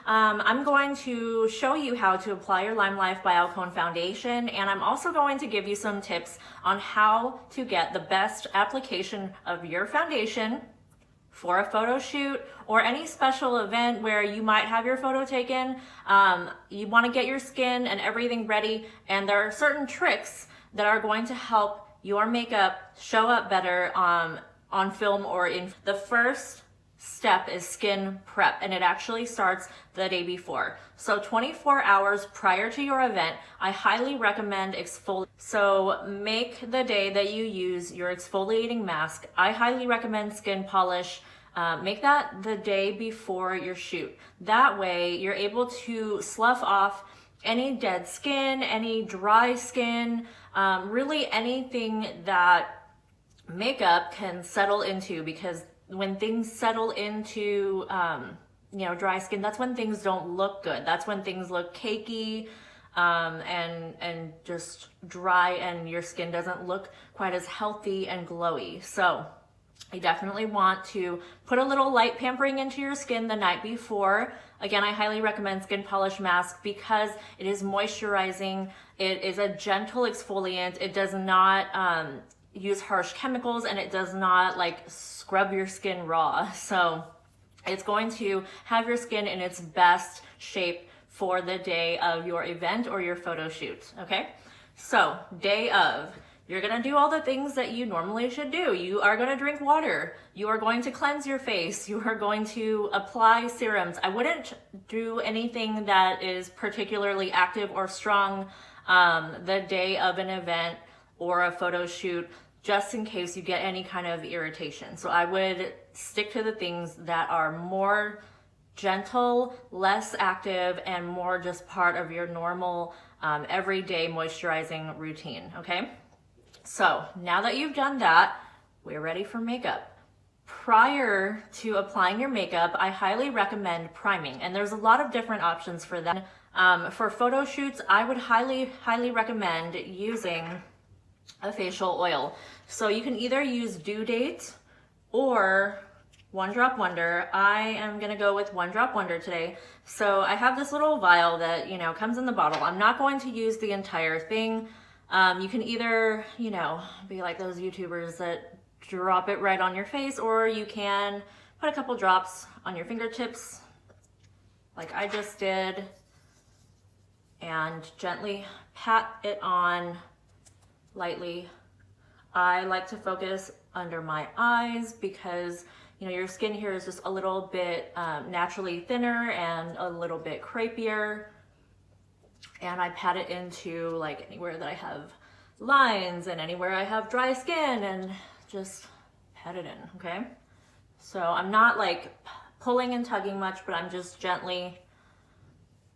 I'm going to show you how to apply your LimeLife Biocone foundation, and I'm also going to give you some tips on how to get the best application of your foundation for a photo shoot or any special event where you might have your photo taken. You want to get your skin and everything ready, and there are certain tricks that are going to help your makeup show up better on film or in. The first step is skin prep, and it actually starts the day before. So 24 hours prior to your event, I highly recommend exfoliate. So make the day that you use your exfoliating mask, I highly recommend skin polish. Make that the day before your shoot. That way you're able to slough off any dead skin, any dry skin, really anything that makeup can settle into, because when things settle into dry skin, that's when things don't look good. That's when things look cakey and just dry, and your skin doesn't look quite as healthy and glowy. So you definitely want to put a little light pampering into your skin the night before. Again, I highly recommend skin polish mask because it is moisturizing. It is a gentle exfoliant. It does not use harsh chemicals, and it does not like scrub your skin raw. So it's going to have your skin in its best shape for the day of your event or your photo shoot, okay? So day of, you're gonna do all the things that you normally should do. You are gonna drink water. You are going to cleanse your face. You are going to apply serums. I wouldn't do anything that is particularly active or strong the day of an event or a photo shoot, just in case you get any kind of irritation. So I would stick to the things that are more gentle, less active, and more just part of your normal everyday moisturizing routine, okay? So now that you've done that, we're ready for makeup. Prior to applying your makeup, I highly recommend priming, and there's a lot of different options for that. For photo shoots, I would highly recommend using a facial oil. So you can either use Due Date or One Drop Wonder. I am gonna go with One Drop Wonder today. So I have this little vial that, comes in the bottle. I'm not going to use the entire thing. You can either, be like those YouTubers that drop it right on your face, or you can put a couple drops on your fingertips, like I just did, and gently pat it on lightly. I like to focus under my eyes because your skin here is just a little bit naturally thinner and a little bit crepier, and I pat it into like anywhere that I have lines and anywhere I have dry skin, and just pat it in, okay? So I'm not like pulling and tugging much, but I'm just gently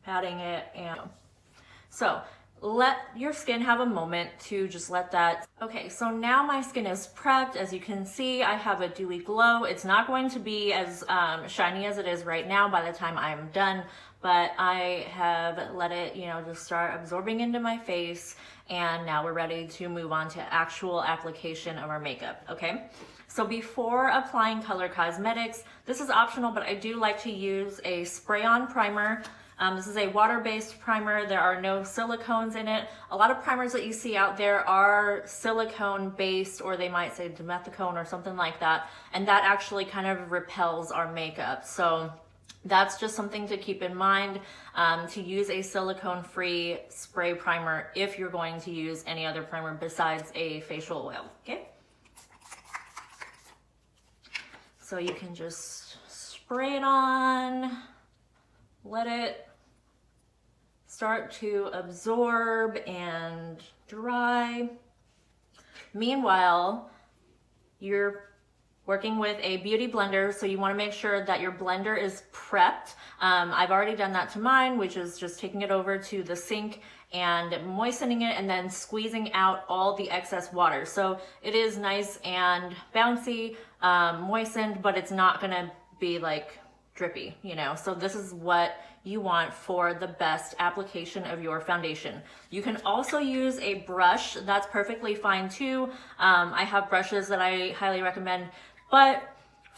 patting it. And so let your skin have a moment to just let that. Okay, so now my skin is prepped. As you can see, I have a dewy glow. It's not going to be as shiny as it is right now by the time I'm done, but I have let it, just start absorbing into my face, and now we're ready to move on to actual application of our makeup, okay? So before applying color cosmetics, this is optional, but I do like to use a spray-on primer. This is a water-based primer. There are no silicones in it. A lot of primers that you see out there are silicone-based, or they might say dimethicone or something like that, and that actually kind of repels our makeup. So that's just something to keep in mind, to use a silicone-free spray primer if you're going to use any other primer besides a facial oil, okay? So you can just spray it on, let it start to absorb and dry. Meanwhile, you're working with a beauty blender, so you want to make sure that your blender is prepped. I've already done that to mine, which is just taking it over to the sink and moistening it and then squeezing out all the excess water. So it is nice and bouncy, moistened, but it's not gonna be like drippy, So this is what you want for the best application of your foundation. You can also use a brush. That's perfectly fine too. I have brushes that I highly recommend, but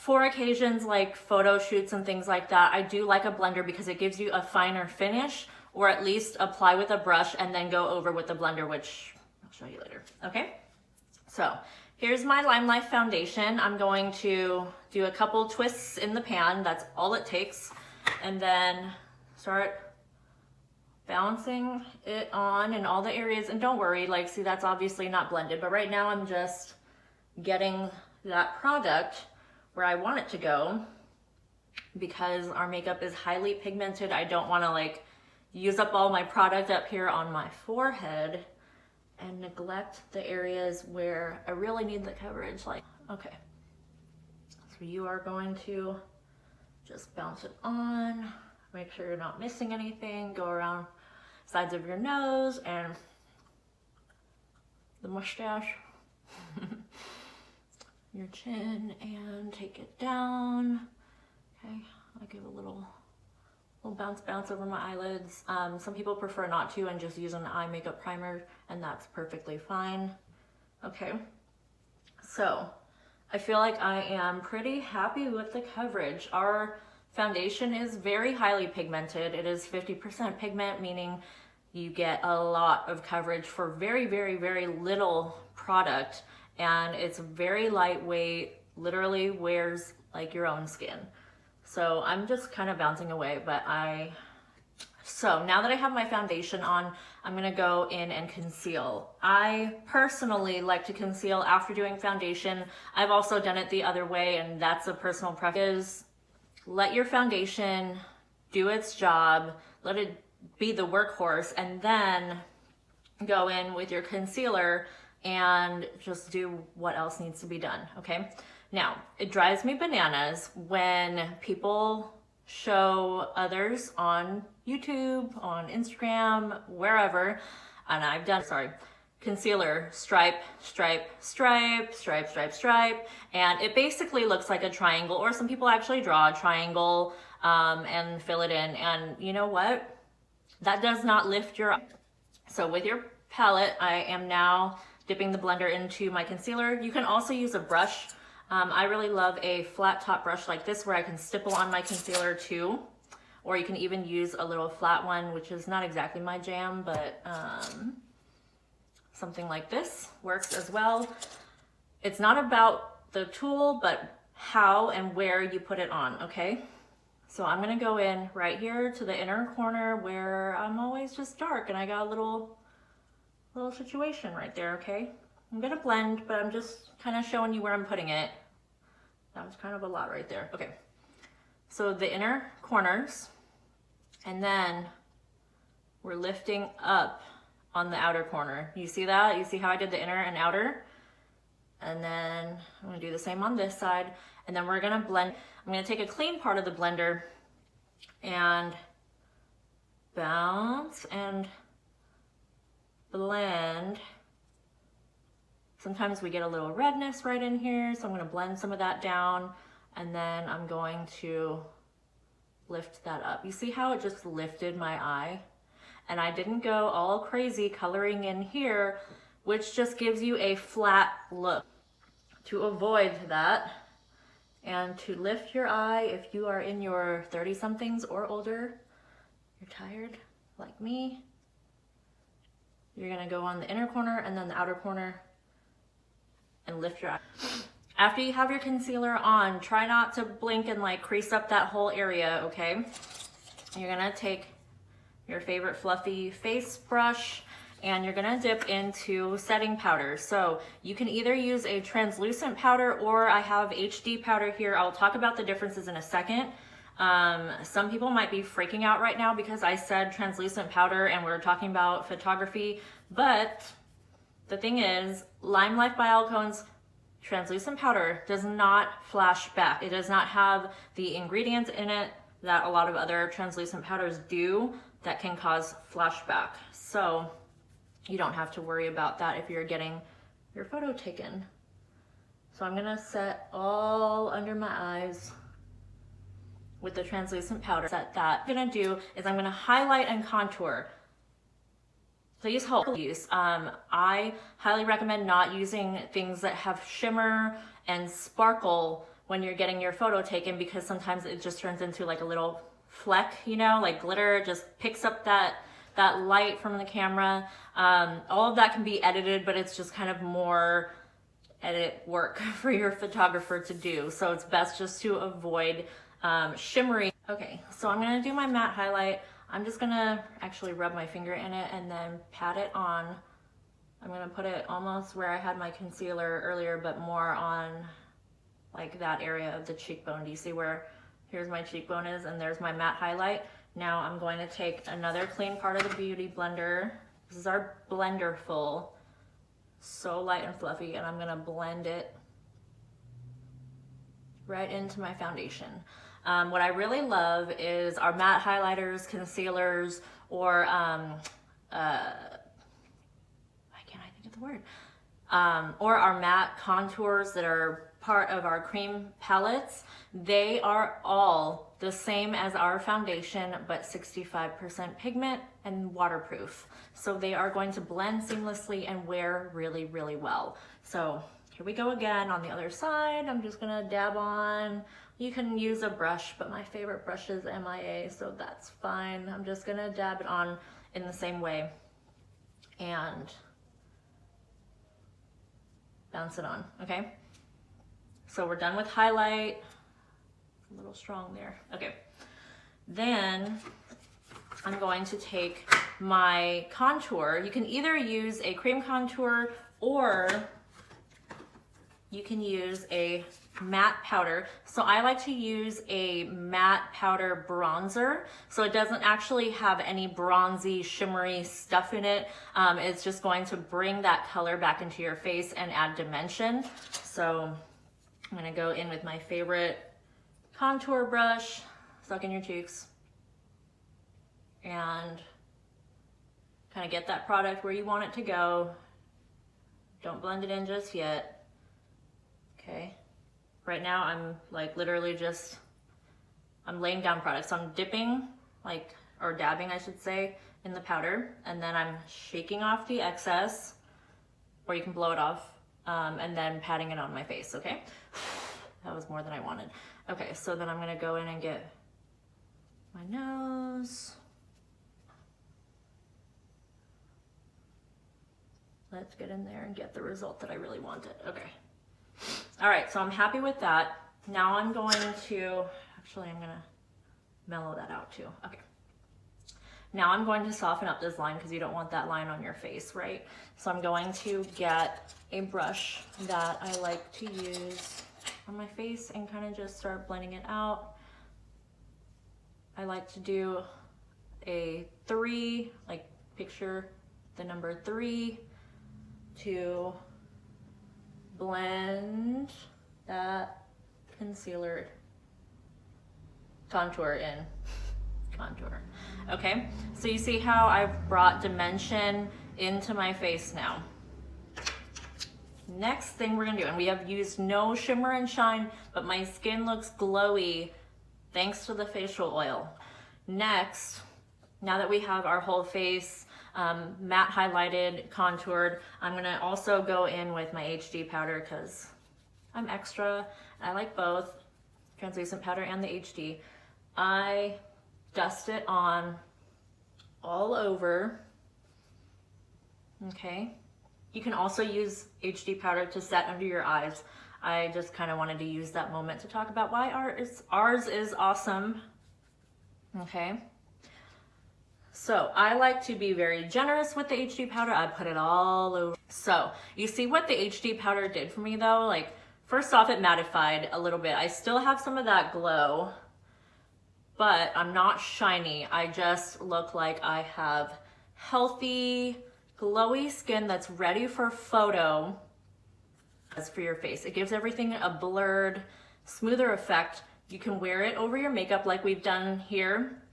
for occasions like photo shoots and things like that, I do like a blender because it gives you a finer finish, or at least apply with a brush and then go over with the blender, which I'll show you later. Okay, so here's my LimeLife foundation. I'm going to do a couple twists in the pan. That's all it takes. And then start balancing it on in all the areas. And don't worry, like, see, that's obviously not blended, but right now I'm just getting that product where I want it to go, because our makeup is highly pigmented. I don't want to like use up all my product up here on my forehead and neglect the areas where I really need the coverage. Like, okay, so you are going to just bounce it on, make sure you're not missing anything, go around sides of your nose and the mustache, your chin, and take it down. Okay, I'll give a little bounce over my eyelids. Some people prefer not to and just use an eye makeup primer, and that's perfectly fine. Okay, so I feel like I am pretty happy with the coverage. Our foundation is very highly pigmented. It is 50% pigment, meaning you get a lot of coverage for very, very, very little product, and it's very lightweight, literally wears like your own skin. So I'm just kind of bouncing away, but so now that I have my foundation on, I'm gonna go in and conceal. I personally like to conceal after doing foundation. I've also done it the other way, and that's a personal preference. Let your foundation do its job, let it be the workhorse, and then go in with your concealer and just do what else needs to be done, okay? Now, it drives me bananas when people show others on YouTube, on Instagram, wherever, and I've done, concealer, stripe, stripe, stripe, stripe, stripe, stripe, and it basically looks like a triangle, or some people actually draw a triangle and fill it in, and you know what? That does not lift your eye. So with your palette, I am now dipping the blender into my concealer. You can also use a brush. I really love a flat top brush like this where I can stipple on my concealer too. Or you can even use a little flat one, which is not exactly my jam, but something like this works as well. It's not about the tool, but how and where you put it on, okay? So I'm gonna go in right here to the inner corner where I'm always just dark and I got a little situation right there, okay? I'm gonna blend, but I'm just kind of showing you where I'm putting it. That was kind of a lot right there. Okay, so the inner corners, and then we're lifting up on the outer corner. You see that? You see how I did the inner and outer? And then I'm gonna do the same on this side, and then we're gonna blend. I'm gonna take a clean part of the blender and bounce and blend. Sometimes we get a little redness right in here, so I'm gonna blend some of that down, and then I'm going to lift that up. You see how it just lifted my eye? And I didn't go all crazy coloring in here, which just gives you a flat look. To avoid that, and to lift your eye if you are in your 30-somethings or older, you're tired like me, you're gonna go on the inner corner and then the outer corner and lift your eye. After you have your concealer on, try not to blink and like crease up that whole area, okay? You're gonna take your favorite fluffy face brush and you're gonna dip into setting powder. So you can either use a translucent powder, or I have HD powder here. I'll talk about the differences in a second. Some people might be freaking out right now because I said translucent powder and we're talking about photography, but the thing is, LimeLife by Alcone's translucent powder does not flash back. It does not have the ingredients in it that a lot of other translucent powders do that can cause flashback. So you don't have to worry about that if you're getting your photo taken. So I'm gonna set all under my eyes with the translucent powder. Set that. What I'm gonna do is I'm gonna highlight and contour. Please hold use. I highly recommend not using things that have shimmer and sparkle when you're getting your photo taken, because sometimes it just turns into like a little fleck, you know, like glitter just picks up that light from the camera. All of that can be edited, but it's just kind of more edit work for your photographer to do. So it's best just to avoid shimmery. Okay, so I'm gonna do my matte highlight. I'm just gonna actually rub my finger in it and then pat it on. I'm gonna put it almost where I had my concealer earlier, but more on like that area of the cheekbone. Do you see where here's my cheekbone is and there's my matte highlight? Now I'm going to take another clean part of the Beauty Blender. This is our Blenderful. So light and fluffy, and I'm gonna blend it right into my foundation. What I really love is our matte highlighters, concealers, or why can't I think of the word? Or our matte contours that are part of our cream palettes. They are all the same as our foundation, but 65% pigment and waterproof. So they are going to blend seamlessly and wear really, really well. So here we go again on the other side. I'm just gonna dab on. You can use a brush, but my favorite brush is MIA, so that's fine. I'm just gonna dab it on in the same way and bounce it on, okay? So we're done with highlight. A little strong there. Okay. Then I'm going to take my contour. You can either use a cream contour or you can use a matte powder. So I like to use a matte powder bronzer. So it doesn't actually have any bronzy, shimmery stuff in it. It's just going to bring that color back into your face and add dimension. So I'm gonna go in with my favorite contour brush, suck in your cheeks, and kind of get that product where you want it to go. Don't blend it in just yet. Okay. Right now I'm like literally just, I'm laying down product. So I'm dipping, like, or dabbing I should say, in the powder, and then I'm shaking off the excess, or you can blow it off, and then patting it on my face, okay? That was more than I wanted. Okay, so then I'm gonna go in and get my nose. Let's get in there and get the result that I really wanted. Okay. All right, so I'm happy with that. Now I'm going to, actually I'm gonna mellow that out too. Okay. Now I'm going to soften up this line because you don't want that line on your face, right? So I'm going to get a brush that I like to use on my face and kind of just start blending it out. I like to do a 3, like picture the number 3 to blend that concealer contour in. Contour. Okay, so you see how I've brought dimension into my face now. Next thing we're gonna do, and we have used no shimmer and shine, but my skin looks glowy thanks to the facial oil. Next, now that we have our whole face matte highlighted, contoured, I'm gonna also go in with my HD powder because I'm extra. I like both translucent powder and the HD. I dust it on all over. Okay. You can also use HD powder to set under your eyes. I just kind of wanted to use that moment to talk about why ours is awesome. Okay. So I like to be very generous with the HD powder. I put it all over. So you see what the HD powder did for me though? Like, first off, it mattified a little bit. I still have some of that glow, but I'm not shiny. I just look like I have healthy, glowy skin that's ready for photo. As for your face, it gives everything a blurred, smoother effect. You can wear it over your makeup like we've done here,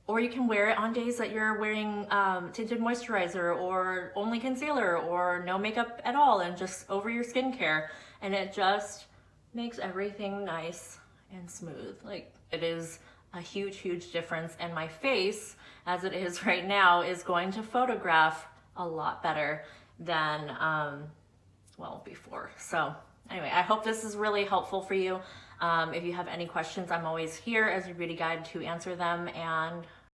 or you can wear it on days that you're wearing tinted moisturizer or only concealer or no makeup at all and just over your skincare, and it just makes everything nice and smooth. Like, it is a huge, huge difference, and my face, as it is right now, is going to photograph a lot better than, well, before. So anyway, I hope this is really helpful for you. If you have any questions, I'm always here as your beauty guide to answer them, and